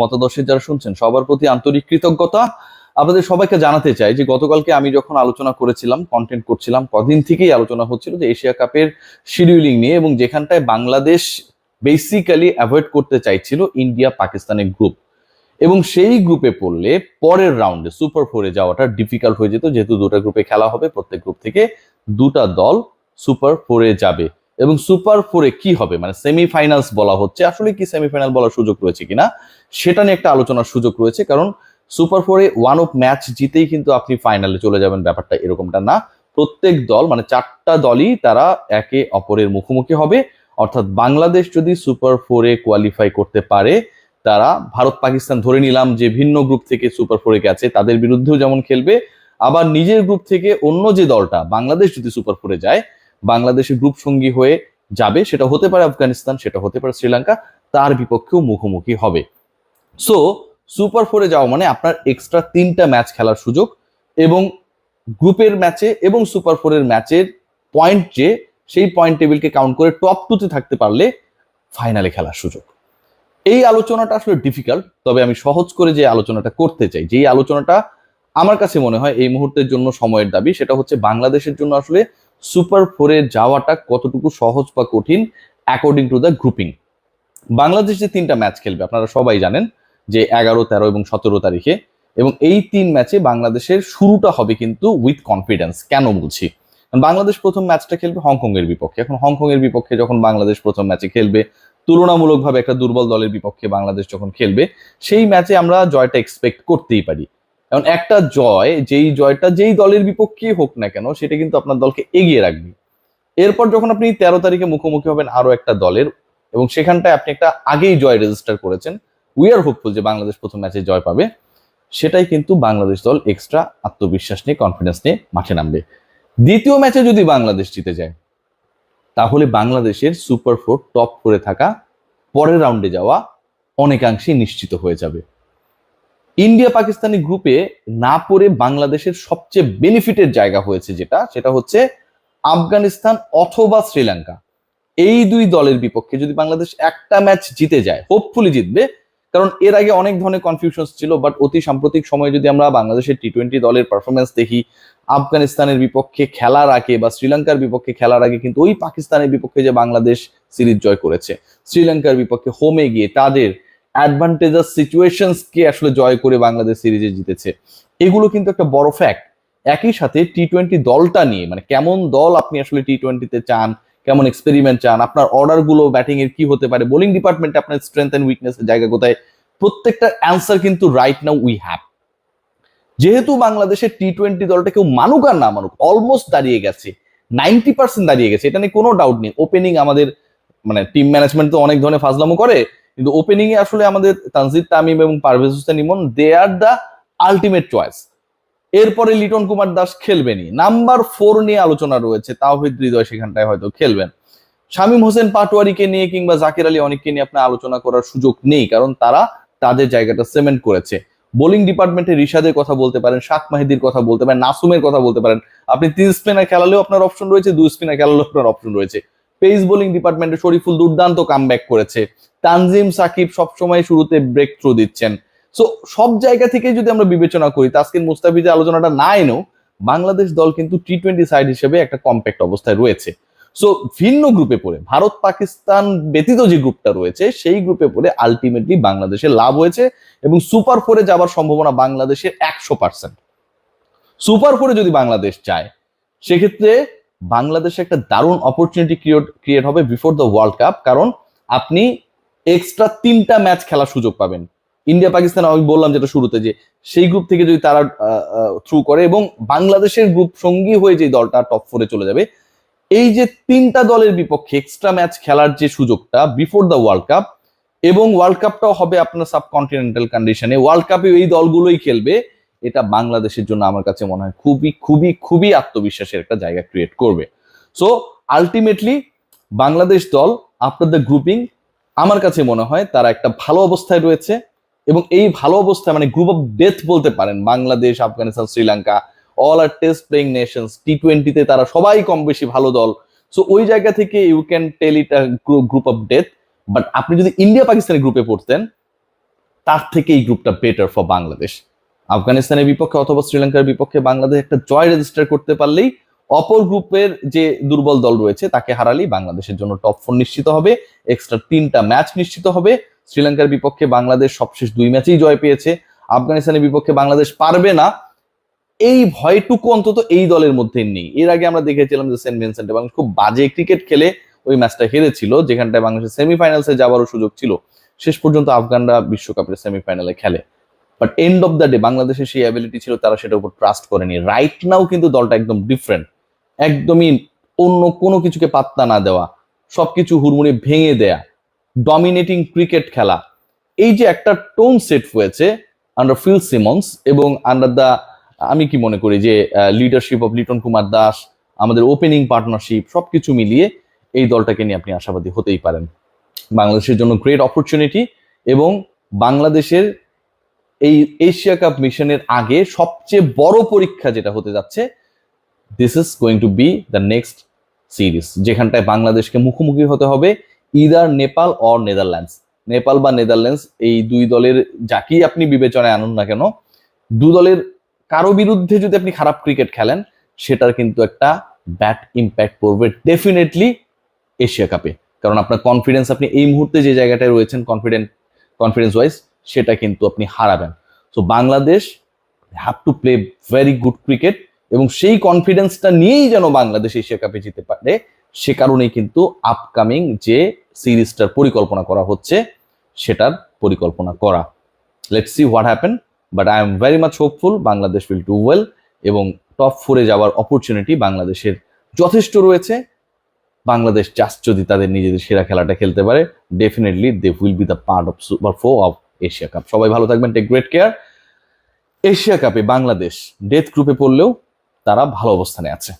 মতাদর্শে যারা শুনছেন সবার প্রতি আন্তরিক কৃতজ্ঞতা। আপনাদের সবাইকে জানাতে চাই যে গতকালকে আমি যখন আলোচনা করেছিলাম, কন্টেন্ট করছিলাম, কদিন থেকেই আলোচনা হচ্ছিল যে এশিয়া কাপের শিডিউলিং নিয়ে, এবং যেখানটায় বাংলাদেশ বেসিক্যালি অ্যাভয়েড করতে চাইছিল ইন্ডিয়া পাকিস্তানের গ্রুপ, এবং সেই গ্রুপে পড়লে পরের রাউন্ডে সুপার ফোরে যাওয়াটা ডিফিকাল্ট হয়ে যেত, যেহেতু দুটো গ্রুপে খেলা হবে, প্রত্যেক গ্রুপ থেকে দুটা দল সুপার ফোরে যাবে। এবং সুপার ফোরে কি হবে, মানে সেমিফাইনালস বলা হচ্ছে, আসলে কি সেমিফাইনাল বলার সুযোগ রয়েছে কিনা সেটা নিয়ে একটা আলোচনার সুযোগ রয়েছে। কারণ সুপার ফোরে ওয়ান অফ ম্যাচ জিতেই কিন্তু আপনি ফাইনালে চলে যাবেন, ব্যাপারটা এরকমটা না। প্রত্যেক দল, মানে চারটা দলই তারা একে অপরের মুখোমুখি হবে। অর্থাৎ বাংলাদেশ যদি সুপার ফোরে কোয়ালিফাই করতে পারে, তারা ভারত পাকিস্তান ধরে নিলাম যে ভিন্ন গ্রুপ থেকে সুপার ফোরে গেছে, তাদের বিরুদ্ধেও যেমন খেলবে, আবার নিজের গ্রুপ থেকে অন্য যে দলটা বাংলাদেশ যদি সুপার ফোরে যায়, বাংলাদেশের গ্রুপ সঙ্গী হয়ে যাবে, সেটা হতে পারে আফগানিস্তান, সেটা হতে পারে শ্রীলঙ্কা, তার বিপক্ষেও মুখোমুখি হবে। সো সুপার ফোরে যাওয়া মানে আপনার এক্সট্রা 3টা ম্যাচ খেলার সুযোগ, এবং গ্রুপের ম্যাচে এবং সুপার ফোরের ম্যাচের পয়েন্ট, যে সেই পয়েন্ট টেবিলকে কাউন্ট করে টপ 2-তে থাকতে পারলে ফাইনালে খেলার সুযোগ। এই আলোচনাটা আসলে ডিফিকাল্ট, তবে আমি সহজ করে যে আলোচনাটা করতে চাই, যেই আলোচনাটা আমার কাছে মনে হয় এই মুহূর্তের জন্য সময়ের দাবি, সেটা হচ্ছে বাংলাদেশের জন্য আসলে সুপার ফোরে যাওয়াটা কতটুকু সহজ বা কঠিন according to the grouping. Bangladesh যে 3টা ম্যাচ খেলবে আপনারা সবাই জানেন, যে 11, 13 এবং 17 তারিখে, এবং এই 3 ম্যাচে বাংলাদেশের শুরুটা হবে কিন্তু উইথ কনফিডেন্স। কেন বলছি? বাংলাদেশ প্রথম ম্যাচটা খেলবে হংকং এর বিপক্ষে। এখন হংকং এর বিপক্ষে যখন বাংলাদেশ প্রথম ম্যাচে খেলবে, তুলনামূলকভাবে একটা দুর্বল দলের বিপক্ষে বাংলাদেশ যখন খেলবে, সেই ম্যাচে আমরা জয়টা এক্সপেক্ট করতেই পারি। এখন একটা জয়, যেই জয়টা যেই দলের বিপক্ষে হোক না কেন, সেটা কিন্তু আপনার দলকে এগিয়ে রাখবে। এরপর যখন আপনি 13 তারিখে মুখোমুখি হবেন আরো একটা দলের, এবং সেখানটায় আপনি একটা আগেই জয় রেজিস্টার করেছেন, উই আর হোপফুল যে বাংলাদেশ প্রথম ম্যাচে জয় পাবে, সেটাই কিন্তু বাংলাদেশ দল এক্সট্রা আত্মবিশ্বাস নিয়ে, কনফিডেন্স নিয়ে মাঠে নামবে। দ্বিতীয় ম্যাচে যদি বাংলাদেশ জিতে যায়, তাহলে বাংলাদেশের সুপার ফোর টপ করে থাকা, পরের রাউন্ডে যাওয়া অনেকাংশেই নিশ্চিত হয়ে যাবে। ইন্ডিয়া পাকিস্তানি গ্রুপে না পড়ে বাংলাদেশের সবচেয়ে বেনিফিটের জায়গা হয়েছে সেটা হচ্ছে আফগানিস্তান অথবা শ্রীলঙ্কা। এই দুই দলের বিপক্ষে যদি বাংলাদেশ একটা ম্যাচ জিতে যায়, হোপফুলি জিতবে, কারণ এর আগে অনেক ধরনের কনফিউশন ছিল, বাট অতি সাম্প্রতিক সময়ে যদি আমরা বাংলাদেশের টি-20 দলের পারফরমেন্স দেখি, আফগানিস্তানের বিপক্ষে খেলার আগে বা শ্রীলঙ্কার বিপক্ষে খেলার আগে কিন্তু ওই পাকিস্তানের বিপক্ষে যে বাংলাদেশ সিরিজ জয় করেছে, শ্রীলঙ্কার বিপক্ষে হোমে গিয়ে তাদের অ্যাডভান্টেজাস সিচুয়েশনসকে আসলে জয় করে বাংলাদেশ সিরিজে জিতেছে, এগুলো কিন্তু একটা বড় ফ্যাক্ট। একই সাথে টি-20 দলটা নিয়ে, মানে কেমন দল আপনি আসলে টি-20তে চান, কেমন এক্সপেরিমেন্ট চান, আপনার অর্ডার গুলো ব্যাটিং এর কি হতে পারে, বোলিং ডিপার্টমেন্টে আপনার স্ট্রেংথ এন্ড উইকনেস এর জায়গা কোথায়, প্রত্যেকটার অ্যান্সার কিন্তু রাইট নাও উই হ্যাভ। যেহেতু বাংলাদেশের টি-20 দলটা কেউ মানুক আর না মানুক অলমোস্ট দাঁড়িয়ে গেছে, 90% দাঁড়িয়ে গেছে, এটা নিয়ে কোনো ডাউট নেই। ওপেনিং আমাদের, মানে টিম ম্যানেজমেন্ট তো অনেক ধরনের ফাজলামো করে, কিন্তু ওপেনিং এ আসলে আমাদের তানজিদ তামিম এবং পারভেজ হোসেন ইমন, দে আর দ্য আলটিমেট চয়েস। এরপরে লিটন কুমার দাস খেলবেনই। নাম্বার 4 নিয়ে আলোচনা রয়েছে, তাওহিদ হৃদয় সেখানটায় হয়তো খেলবেন। শামীম হোসেন পাটোয়ারিকে নিয়ে কিংবা জাকির আলী অনেককে নিয়ে আপনার আলোচনা করার সুযোগ নেই, কারণ তারা তাদের জায়গাটা সিমেন্ট করেছে। বোলিং ডিপার্টমেন্টে রিশাদের কথা বলতে পারেন, শাক মাহিদির কথা বলতে পারেন, নাসুমের কথা বলতে পারেন। আপনি 3 স্পিনার খেলালেও আপনার অপশন রয়েছে, 2 স্পিনার খেলালেও আপনার অপশন রয়েছে। পেস বোলিং ডিপার্টমেন্টে শরীফুল দুর্দান্ত কামব্যাক করেছে, তানজিম সাকিব সবসময় শুরুতে ব্রেক থ্রু দিচ্ছেন। সো সব জায়গা থেকে যদি আমরা বিবেচনা করি, তাসকিন মুস্তাফিজের আলোচনাটা না এনেও বাংলাদেশ দল কিন্তু টি-20 সাইড হিসেবে একটা কম্প্যাক্ট অবস্থায় রয়েছে। সো ভিন্ন গ্রুপে পড়ে, ভারত পাকিস্তান ব্যতীত যে গ্রুপটা রয়েছে, সেই গ্রুপে পড়ে আলটিমেটলি বাংলাদেশের লাভ হয়েছে, এবং সুপার ফোরে যাবার সম্ভাবনা বাংলাদেশের 100%। সুপার ফোরে যদি বাংলাদেশ যায়, সেক্ষেত্রে বাংলাদেশে একটা দারুণ অপরচুনিটি ক্রিয়েট হবে বিফোর দ্য ওয়ার্ল্ড কাপ, কারণ আপনি এক্সট্রা 3টা ম্যাচ খেলার সুযোগ পাবেন। ইন্ডিয়া পাকিস্তান আমি বললাম যেটা শুরুতে, যে সেই গ্রুপ থেকে যদি তারা থ্রু করে এবং বাংলাদেশের গ্রুপ সঙ্গী হয়ে যে দলটা টপ 4-এ চলে যাবে, এই যে 3টা দলের বিপক্ষে এক্সট্রা ম্যাচ খেলার যে সুযোগটা বিফোর দ্য ওয়ার্ল্ড কাপ, এবং ওয়ার্ল্ড কাপটাও হবে আপনার সাবকন্টিনেন্টাল কন্ডিশনে, ওয়ার্ল্ড কাপে এই দলগুলোই খেলবে, এটা বাংলাদেশের জন্য আমার কাছে মনে হয় খুবই খুবই খুবই আত্মবিশ্বাসের একটা জায়গা ক্রিয়েট করবে। সো আলটিমেটলি বাংলাদেশ দল আফটার দ্য গ্রুপিং, আমার কাছে মনে হয় তারা একটা ভালো অবস্থায় রয়েছে, এবং এই ভালো অবস্থায়, মানে গ্রুপ অফ ডেথ বলতে পারেন, বাংলাদেশ, আফগানিস্তান, শ্রীলঙ্কা, অল আর টেস্ট প্লেইং নেশনস, টি-20তে তারা সবাই কম বেশি ভালো দল। সো ওই জায়গা থেকে you can tell it a group of death. But আপনি যদি ইন্ডিয়া পাকিস্তানের গ্রুপে পড়তেন, তার থেকে এই গ্রুপটা বেটার ফর বাংলাদেশ। আফগানিস্তানের বিপক্ষে অথবা শ্রীলঙ্কার বিপক্ষে বাংলাদেশ একটা জয় রেজিস্টার করতে পারলেই অপর গ্রুপের যে দুর্বল দল রয়েছে তাকে হারালেই বাংলাদেশের জন্য টপ 4 নিশ্চিত হবে, এক্সট্রা 3টা ম্যাচ নিশ্চিত হবে। শ্রীলঙ্কার বিপক্ষে বাংলাদেশ সবশেষ 2 ম্যাচেই জয় পেয়েছে, আফগানিস্তানের বিপক্ষে বাংলাদেশ পারবে না, এই ভয়টুকু অন্তত এই দলের মধ্যে নেই। এর আগে আমরা দেখেছিলাম যে সেন্ট ভিনসেন্টে বাংলাদেশ খুব বাজে ক্রিকেট খেলে ওই ম্যাচটা হেরেছিল, যেখানটায় বাংলাদেশের সেমিফাইনালসে যাওয়ারও সুযোগ ছিল। শেষ পর্যন্ত আফগানরা বিশ্বকাপের সেমিফাইনালে খেলে, but end of the day বাংলাদেশের সেই অ্যাবিলিটি ছিল, তারা সেটার উপর ট্রাস্ট করেনি। রাইট নাও কিন্তু দলটা একদম ডিফারেন্ট, একদমই অন্য কোনো কিছুকে পাত্তা না দেওয়া, সবকিছু হুড়মুড়ি ভেঙে দেয়া, ডমিনেটিং ক্রিকেট খেলা, এই যে একটা টোন সেট হয়েছে আন্ডার ফিল সিমন্স এবং আন্ডার দ্য, আমি কি মনে করি যে লিডারশিপ অফ লিটন কুমার দাস, আমাদের ওপেনিং পার্টনারশিপ, সবকিছু মিলিয়ে এই দলটাকে নিয়ে আপনি আশাবাদী হতেই পারেন। বাংলাদেশের জন্য গ্রেট অপরচুনিটি, এবং বাংলাদেশের এই এশিয়া কাপ মিশনের আগে সবচেয়ে বড় পরীক্ষা যেটা হতে যাচ্ছে, this is going to B the next series, যেখানটায় বাংলাদেশকে মুখোমুখি হতে হবে either Nepal or Netherlands. Nepal বা নেদারল্যান্ডস, এই দুই দলের যাকেই আপনি বিবেচনায় আনুন না কেন, দু দলের কারো বিরুদ্ধে যদি আপনি খারাপ ক্রিকেট খেলেন, সেটার কিন্তু একটা ব্যাড ইম্প্যাক্ট পড়বে ডেফিনেটলি এশিয়া কাপে। কারণ আপনার কনফিডেন্স, আপনি এই মুহূর্তে যে জায়গাটায় রয়েছেন কনফিডেন্স ওয়াইজ, সেটা কিন্তু আপনি হারাবেন। So Bangladesh have to play very good cricket, এবং সেই কনফিডেন্সটা নিয়েই যেন বাংলাদেশ এশিয়া কাপে যেতে পারে, সে কারণেই কিন্তু আপকামিং যে সিরিজটার পরিকল্পনা করা হচ্ছে সেটার পরিকল্পনা করা। Let's see what happen, but I am very much hopeful Bangladesh will do well, এবং টপ 4-এ যাওয়ার অপরচুনিটি বাংলাদেশের যথেষ্ট রয়েছে। বাংলাদেশ জাস্ট যদি তাদের নিজেদের সেরা খেলাটা খেলতে পারে, definitely they will be the part of super 4 of Asia Cup. সবাই ভালো থাকবেন, টেক গ্রেট কেয়ার। এশিয়া কাপে বাংলাদেশ ডেথ গ্রুপে পড়লেও তারা ভালো অবস্থানে আছে।